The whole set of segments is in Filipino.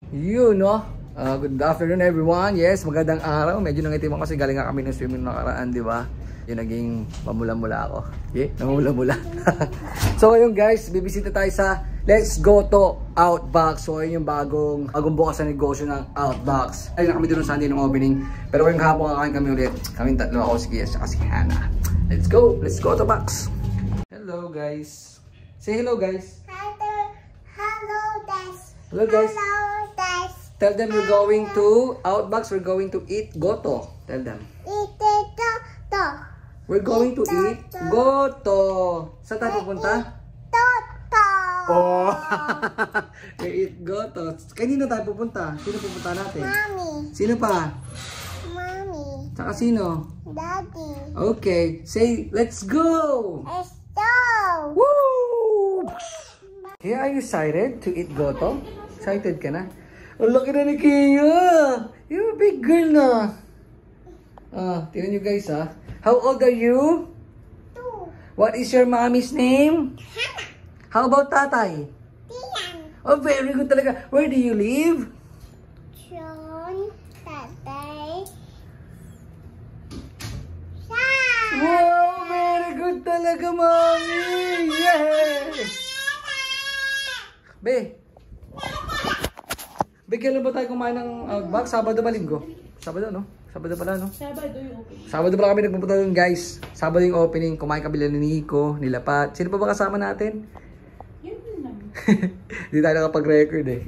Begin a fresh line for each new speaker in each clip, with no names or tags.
Yun, no? Good afternoon everyone. Yes, magandang araw. Medyo nangitim ako kasi galing nga kami ng swimming nakaraan, di ba? Yung naging mamula-mula ako. Okay? Namula-mula. So ngayon guys, bibisita tayo sa Let's Go to Outbox. So ayun yung bagong bukas na negosyo ng Outbox. Ayun na kami doon sa Sunday ng opening. Pero ngayong hapon kakain kami ulit. Kaming tatlo, ako, si Kies, at si Hannah. Let's go to box. Hello guys. Say hello guys.
Hello guys.
Hello guys.
Hello guys.
Tell them we're going to Outbox. We're going to eat goto. Tell them. We're going to eat goto. Saan tayo pupunta?
Toto.
Oh. We eat goto. Kanina tayo pupunta? Sino pupunta natin?
Mommy.
Sino pa?
Mommy.
Tsaka sino?
Daddy.
Okay. Say, let's go!
Let's go.
Woo! Hey, are you excited to eat goto? Excited ka na? Ang laki na ni Kia! You're a big girl na! Tingnan nyo guys ha. How old are you?
2.
What is your mommy's name?
Hannah.
How about tatay?
Tian.
Oh, very good talaga. Where do you live?
John. Tatay. Sam.
Wow, very good talaga, mommy! Yay! Be, kailan ba tayo kumain ng Outbox? Sabado ba linggo? Sabado, no? Sabado pala, no?
Sabado yung opening.
Sabado pala kami nagpupunta doon, guys. Sabado yung opening. Kumain kabila ni Nico, ni Lapat. Sino pa ba kasama natin?
Yun lang.
Hindi tayo nakapag-record eh.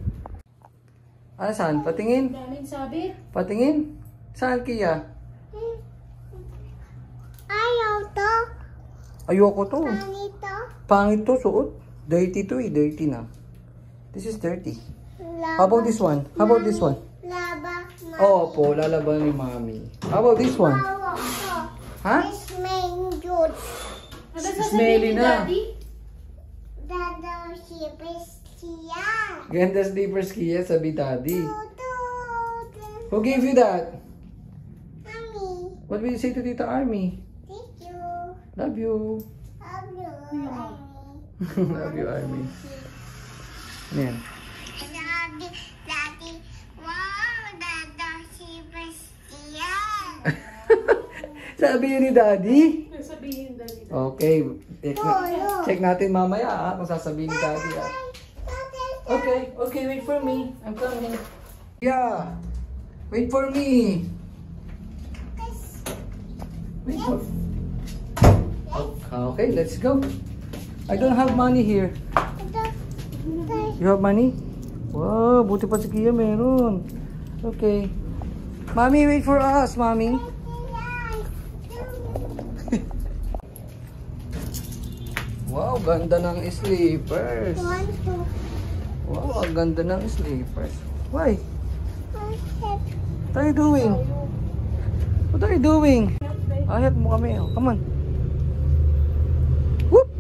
Ano, saan? Patingin?
Daming sabit.
Patingin? Saan, Kia?
Ayaw to.
Ayoko to.
Ganito.
Pangit to, suot. Dirty to eh. Dirty na. This is dirty. How about this one? How about this one?
Laba.
Oo po, lalaban ni Mami. How about this one? Ha?
This main good.
Ano
Smelly
sasabihin ni
na.
Daddy?
Dada sipis siya.
Ganda sleepers, Kia, sabi Daddy.
Tutu.
Who gave you that?
Mommy.
What will you say to Tita Army?
Thank you.
Love you.
Love you.
Love you, Army. Ano yan?
Daddy. Wow, Dada sipis siya.
Sabi yun ni Daddy?
Sasabihin Daddy.
Okay. Check natin mamaya kung sasabihin ni Daddy. Okay, wait for me. I'm coming. Yeah. Wait for me. Wait for... Okay, let's go. I don't have money here. You have money? Wow, buti pa si Kia meron. Okay. Mommy, wait for us, Mommy. Wow, ganda ng sleepers. Wow, ang ganda ng sleepers. Why? What are you doing? What are you doing? Ayat mo kami. Oh, come on. Whoop!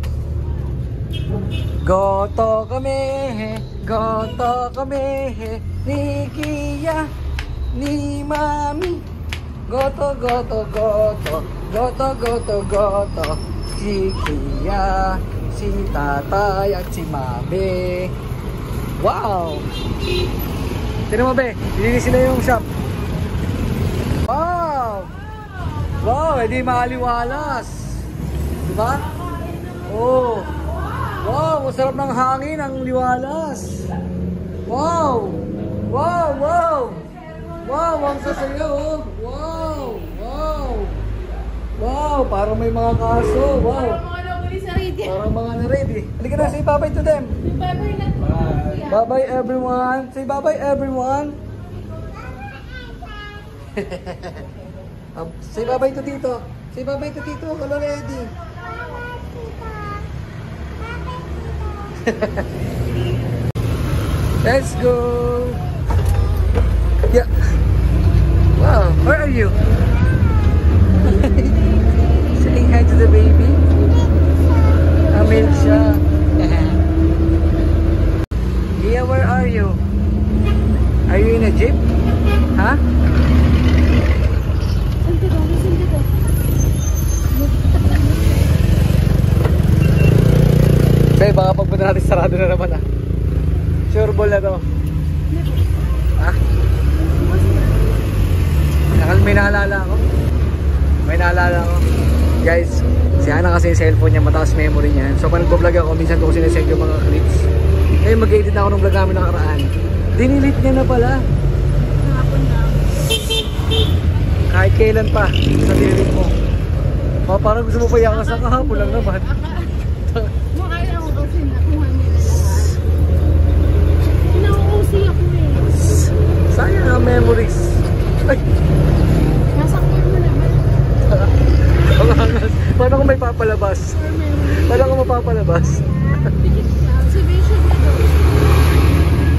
Goto kami, goto kami, ni Kia, ni Mami. Goto, goto, goto, goto, goto, goto. Si Kia, si Tatay, at si Mami. Wow! Tignan mo, be. Dilinis sila yung shop. Wow! Wow, hindi maliwalas. Diba? Oh! Wow, masarap ng hangin, ang liwalas. Wow! Wow, wow! Wow, ang sasayaw, oh. Wow! Wow! Wow, parang may mga kaso. Wow!
Parang mga nahuli sa radio.
Parang mga na-ready. Halika na, say bye-bye to them.
Bye-bye na.
Bye-bye everyone. Say bye-bye everyone. Say bye-bye to Tito. Say bye-bye to Tito. Hello, ready. Let's go. Yeah. Wow, where are you? Saying hi to the baby. Milk siya. Gia, where are you? Are you in a jeep? Huh? Be, baka pagpunta natin sarado na naman ah. Sure ball na to. naalala ko. May naalala ko. Guys, si Hana kasi yung cellphone niya, mataas memory niya. So pag nagpo-vlog ako, minsan ko sinesend yung mga clips. Ngayon mag-edit na ako ng vlog namin nakaraan. Dinilit niya na pala.
Nakapon na.
Kahit kailan pa, sa dinilit mo. Oh, parang gusto mo pa yakas na kahapon lang naman.
Makaya ako kasi nakuha nila lahat. Pinaka-OC ako eh.
Sayang ang memories. Ay,
Nasaktan mo naman.
paano kung may papalabas?
Or memory.
Paano kung mapapalabas?
Dikit lang. Observation ko daw.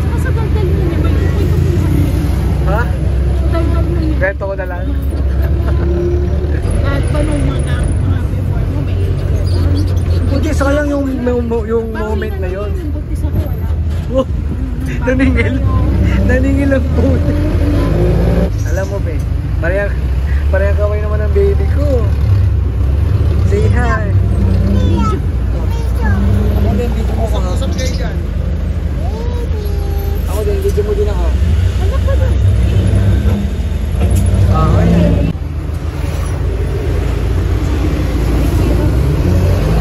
Saka sa dagdag na niya, may kukuha ko
Ha?
dagdag na niya.
Beto ko na lang.
At paano mga before mo, may
Buti sayang yung moment na yun.
Yung butis ako, wala.
Oh, naningil. Naningil ang puti. Alam mo, be, parehang kaway naman ang baby ko. Say hi. Ako din, dito mo ka. Saan kayo dyan? Ako din, dito mo din ako.
Anak ka ba?
Ayan.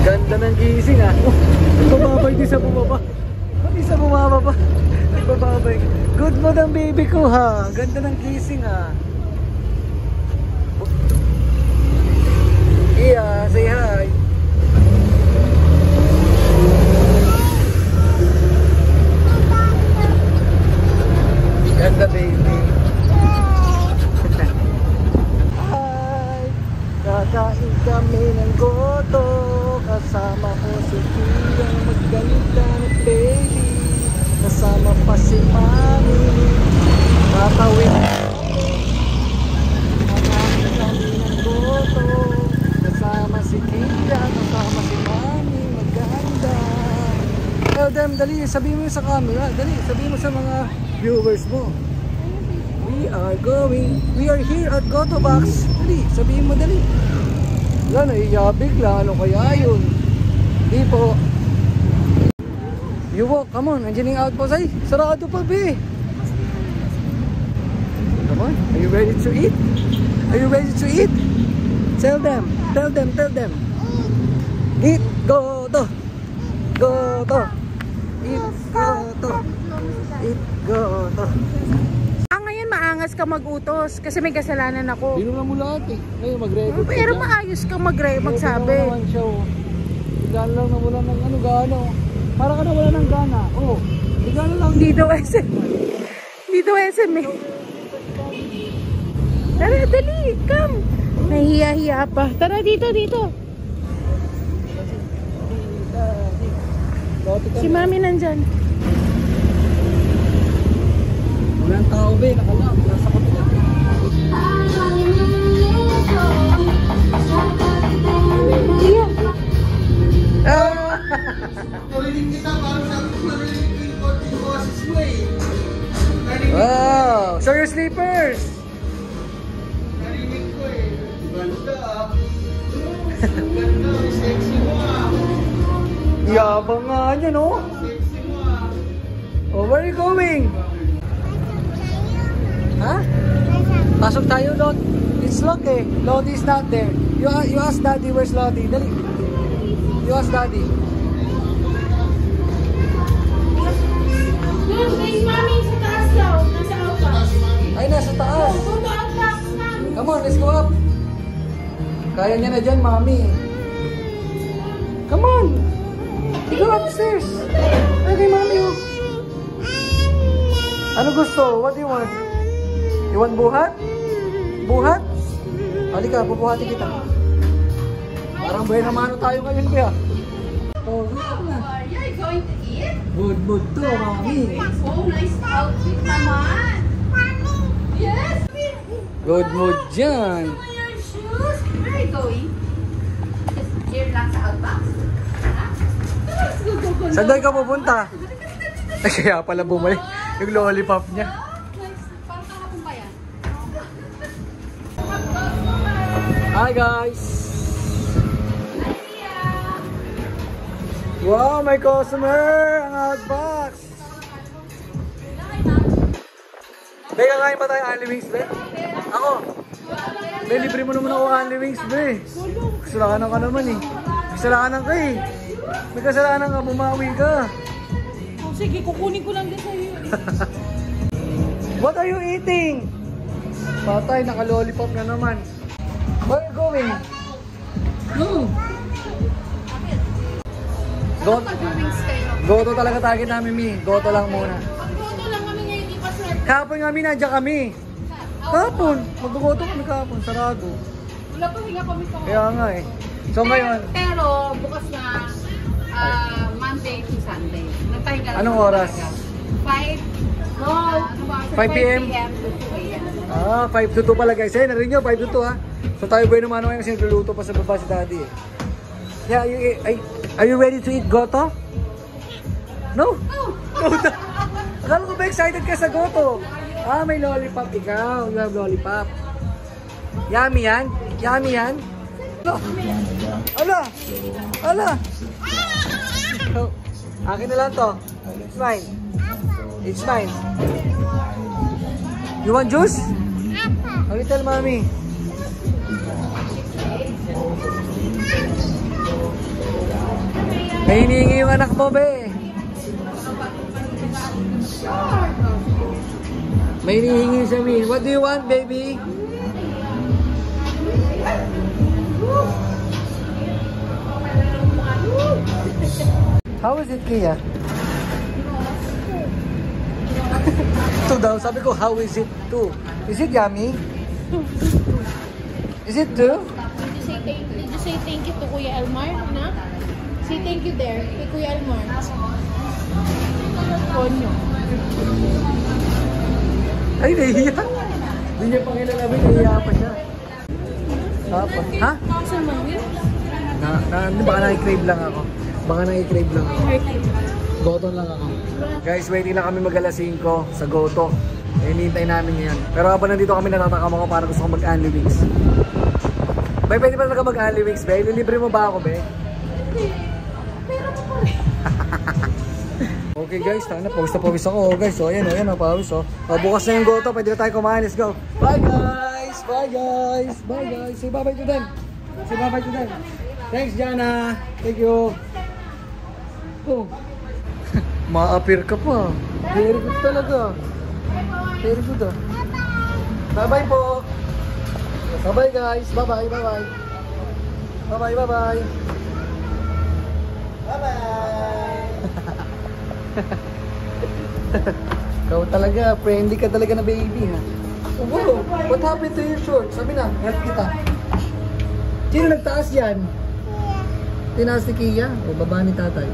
Ganda ng gising ah. Nagbababay din sa bumaba. Pati sa bumaba pa. Nagbababay. Good mood ang baby ko ha. Ganda ng gising ha. Iya, say hi. Ganda baby. Hi. Kakain kami ng goto. Kasama ko si Tia, maganda na baby. Kasama pa si Mami. Tatawin kakain kami ng goto. Kasama si Tia, kasama si Mami. Maganda. Tell them, dali, sabihin mo sa camera. Dali, sabihin mo sa mga viewers mo. We are here at Goto Box. Dali, sabihin mo dali. Wala, naiyabig lang. Ano kaya yun? Di po. You walk, come on. Andiyan yung outpost. Ay, sarado pa, be. Come on, are you ready to eat? Are you ready to eat? Tell them. Eat, Goto. Goto. Eat, Goto. Eat, Goto.
Ngayon maangas ka mag-utos kasi may kasalanan ako.
Binula mo lahat eh. Ngayon mag-record.
Pero maayos ka magsabi.
Ano naman siya oh. Biglaan lang na wala ng ano gana oh. Para ka na wala ng gana. Oh. Biglaan lang.
Dito SM. Dito SM eh. Tara, dali. Come. Nahihiya-hiya pa. Tara, dito. Si Mami nandyan.
Walang tao be. Nakalap. Nasa kapila.
Iya.
Narinig kita, parang sabi ko narinig ko yung boses mo eh.
Wow. Show your sleepers.
Narinig ko eh. Ganda ah. Ganda, sexy mo ah.
Yabang nga niya no.
Sexy mo ah.
Oh, where are you going? Ha? Pasok tayo, Lot. It's locked eh. Lottie is not there. You ask Daddy, where's Lottie? Dali. You ask Daddy.
Doon, kay Mami sa taas daw. Nasa outbox.
Ay, nasa taas.
Go to outbox, Mami.
Come on, let's go up. Kaya niya na dyan, Mami. Come on. Go upstairs. Ay, kay Mami oh. Ano gusto? What do you want? You want buhat? Buhat? Halika, bubuhatin kita. Parang buhay na mano tayo ngayon, kuya. Oh, gusto na.
Are you going to eat?
Good mood to, Mami.
Oh, nice outfit naman. Yes.
Good mood dyan.
Your shoes. Where are you going? Just here lang sa outbox. Ha? Let's go.
Saan daw ka pupunta? Ay, kaya pala bumalik. Yung lollipop niya.
Nice. Parang kahapon pa yan.
Hi, guys. Wow, may customer! Ang outbox! Be, kakain pa tayo Anli Wings, be? Ako! Be, libre mo naman ako Only Wings, be. Kasalanan ka naman eh. Kasalanan ka eh. May kasalanan ka, bumawi ka.
Oh, sige, kukunin ko lang din sa'yo.
What are you eating? Patay, naka-lollipop na naman. Where are you going? Goto.
Mag-wings kayo.
Goto talaga target namin, Mi. Goto lang muna.
Goto lang kami ngayon, di pa sir.
Kahapon nga, Mi, nandiyan kami. Kahapon. Magbugoto kami kahapon. Sarado.
Wala pa, hinga kami pa.
Kaya nga eh. So ngayon,
Pero bukas na Monday to Sunday. Nagpahinga lang.
Anong oras?
5. No.
5 p.m.
to 2 a.m.
5 to 2 pala guys. Ayun, narinig nyo, 5 to 2 ha. So tayo bueno mano ngayon kasi nagluluto pa sa baba si Daddy eh. Yeah, are you ready to eat goto? No? Akala ko ba excited ka sa goto? Ah, may lollipop ikaw. You have lollipop. Yummy yan? Yummy yan? Ala! Ala! So, akin na lang to. It's mine. It's mine. You want juice? How you tell mommy? May hinihingi yung anak mo, be. May hinihingi siya, Mi. What do you want, baby? How is it, Kia? Ito daw, sabi ko, how is it too? Is it yummy? Is it too?
Did you say thank you to Kuya Elmar, na? Say thank you there, kay Kuya Elmar. Konyo.
Ay, nahihiya. Hindi niya pang ilalabing, nahihiya pa siya. Ha?
Saan man yun?
Baka na-crave lang ako. Baka na-crave lang ako. Goto lang ako. Guys, waiting lang kami mag-alas 5 sa Goto. Hinihintay namin yan. Pero habang nandito kami, natatakam ako para gusto ko mag-Only Wings. Bay, pwede ba talaga mag-Only Wings, be? Lilibre mo ba ako, be?
Pero mo pa rin.
Okay guys, tanga na, pawis na pawis ako. Guys, so ayan, pawis. Bukas na yung Goto, pwede na tayo kumain. Let's go. Bye guys! Bye guys! Bye guys! Say bye-bye to them. Say bye-bye to them. Thanks, Jana. Thank you. Oh. Ma-appear ka pa. Very good talaga. Very good ah. Bye-bye po. Bye-bye guys. Bye-bye. Bye-bye. Bye-bye. Bye-bye. Bye-bye. Ikaw talaga. Friendly ka talaga na baby ha. Oh, wow. What happened to your short? Sabi na, help kita. Sino nagtaas yan? Tinaas ni Kia? O baba ni tatay?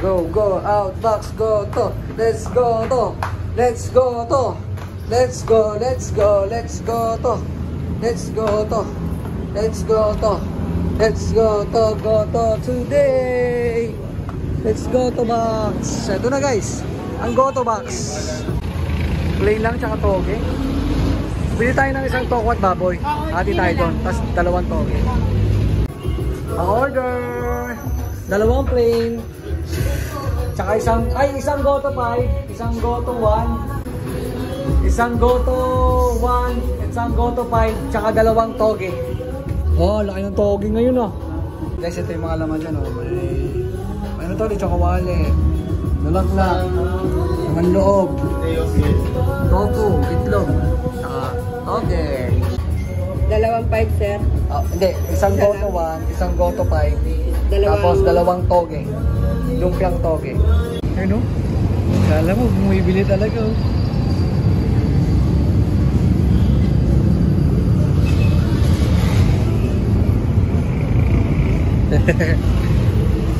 Go, go, out, box, go, to. Let's go, to. Let's go, to. Let's go, let's go, let's go, to. Let's go, to. Let's go, to. Let's go, to today. Let's go, to box. Ito na guys, ang go, to box. Plain lang, tsaka toge. Bili tayo ng isang toko at baboy. Hati tayo doon, tapos 2 toge. Ang order! 2 plain. Tsaka isang Goto 5, isang Goto 1, isang Goto 1, isang Goto 5, tsaka 2 toge. Oh, laki ng toge ngayon ah. Guys, ito yung mga laman dyan oh. May ano to, chokowale, nalaklak, naman loob, tofu, itlog, tsaka toge.
2.5 sir.
Oh, hindi, isang Goto 1, isang Goto 5, tapos 2 toge. Lumpiang toge. Ano? Kala mo, bumibili talaga oh.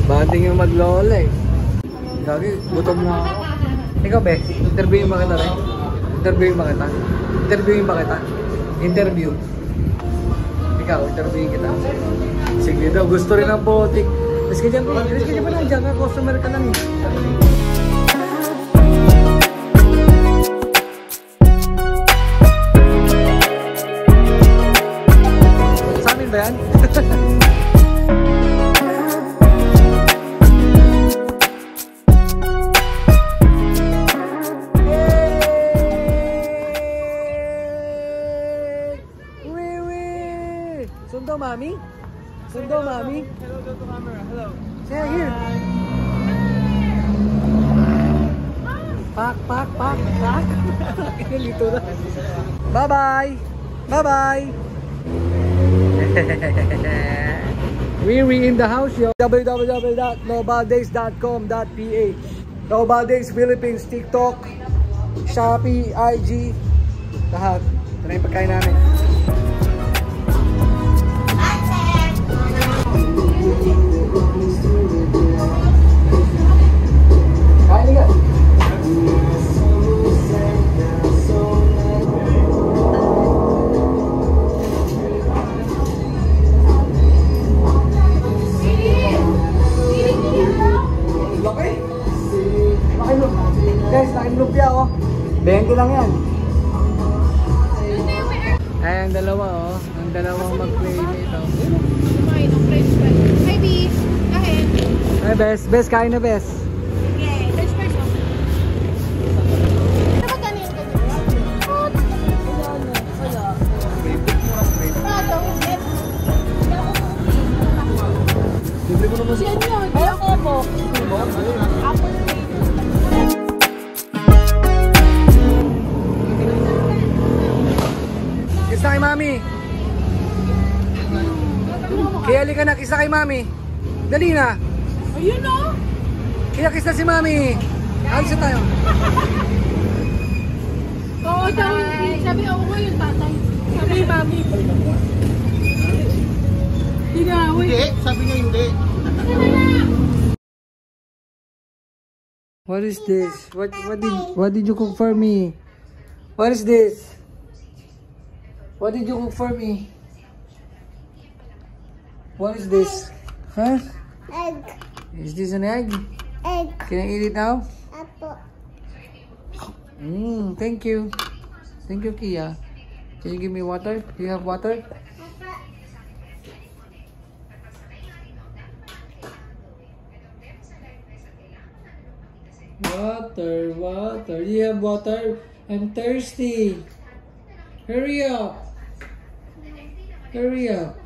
Bating yung maglola eh. Gagi, gutom na ako. Ikaw be, interviewin ba kita rin? Interviewin ba kita? Interviewin ba kita? Interview. Ikaw, interviewin kita. Sige daw, gusto rin ang botik. Riske dyan ba nandiyan ka? Customer ka lang eh. Sa amin ba yan? Sundo, Mami? Sundo, Mami?
Hello to camera. Hello.
Say here. Pak. Kinalito na. Bye-bye. Bye-bye. Riri in the house, yo. www.nobaldays.com.ph Nobaldays Philippines, TikTok, Shopee, IG, lahat. Ito na yung pagkain namin. Kain ka. Guys, laking lumpia oh. 20 lang yan. Ay, ang dalawa oh. Ang dalawang mag-play nito.
Kumain ng french fries. Hi, B. Kain.
Ay, Bes, kain na Bes.
Okay. French fries oh. Ano ba ganyan?
Libre ko naman siya.
Yan yun. Ayoko po. Apple.
Kiss na kay Mami. Kaya ka na, kiss na kay Mami. Dali na.
Ayun o.
Kaya kiss na si Mami. Alis na tayo.
Oo, sabi ako mo yung tatay. Sabi yung mami. Hindi nga,
Hindi, sabi niya hindi.
What is this? What did you cook for me? What is this? What did you cook for me? What is this? Huh?
Egg.
Is this an egg?
Egg.
Can I eat it now?
Apple.
Thank you. Thank you, Kia. Can you give me water? Do you have water? Water. Do you have water? I'm thirsty. Hurry up. Hurry up.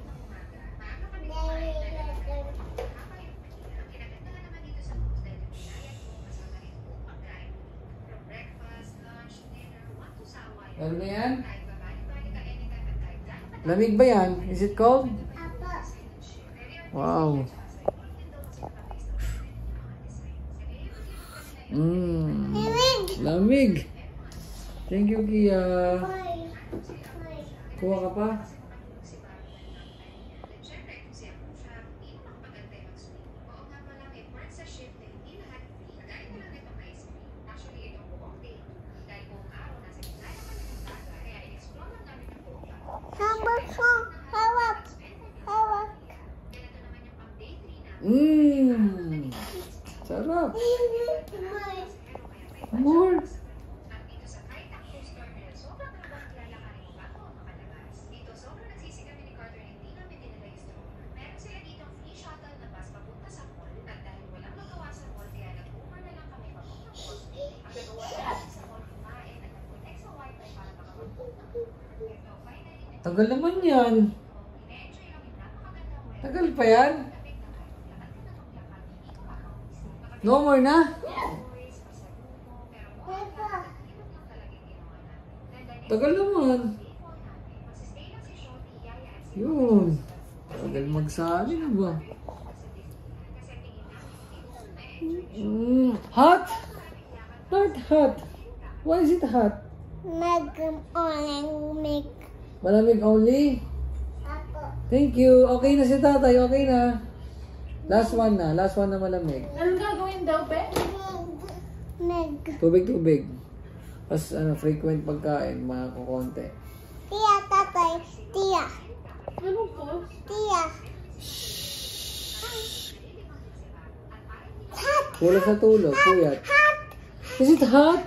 Ano na yan? Lamig ba yan? Is it cold? Wow. Lamig. Thank you, Kia. Kuha ka pa? Sarap. More. Tagal naman yan. Tagal pa yan. No more na? Tagal naman. Yun. Tagal magsali na ba? Hot? Not hot. Why is it hot? Malamig only? Thank you. Okay na si tatay. Okay na. Last one na. Last one na malamig.
Anong gagawin daw, Pe?
Tubig. Pas frequent pagkain, mga kukonte.
Tia, tatay. Tia.
Anong po?
Tia.
Kulang sa tulog, puyat. Is it hot?